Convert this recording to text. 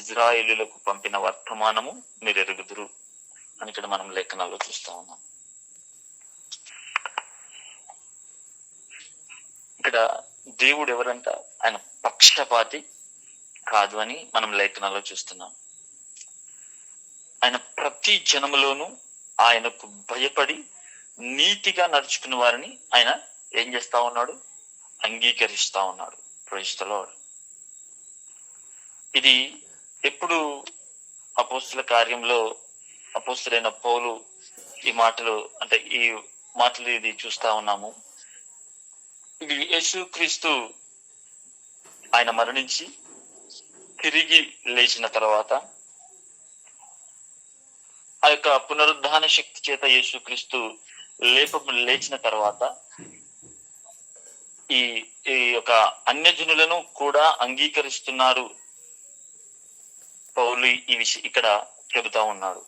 ఇజ్రాయేలులకు పంపిన వర్తమానము మీరు ఎరుగుదురు అని ఇక్కడ మనం లేఖనాల్లో చూస్తా ఉన్నాం. ఇక్కడ దేవుడు ఎవరంట? ఆయన పక్షపాతి కాదు అని మనం లేఖనాల్లో చూస్తున్నాం. ఆయన ప్రతి జనములోనూ ఆయనకు భయపడి నీతిగా నడుచుకున్న వారిని ఆయన ఏం చేస్తా ఉన్నాడు? అంగీకరిస్తా ఉన్నాడు. Praise the lord. ఇది ఎప్పుడు అపోస్తుల కార్యంలో అపోస్తులైన పౌలు ఈ మాటలు ఇది చూస్తా ఉన్నాము. ఇది యేసుక్రీస్తు ఆయన మరణించి తిరిగి లేచిన తర్వాత, ఆ యొక్క పునరుద్ధాన శక్తి చేత యేసుక్రీస్తు లేచిన తర్వాత ఈ యొక్క అన్యజనులను కూడా అంగీకరిస్తున్నారు పౌలు ఈ విషయం ఇక్కడ చెబుతా ఉన్నాడు.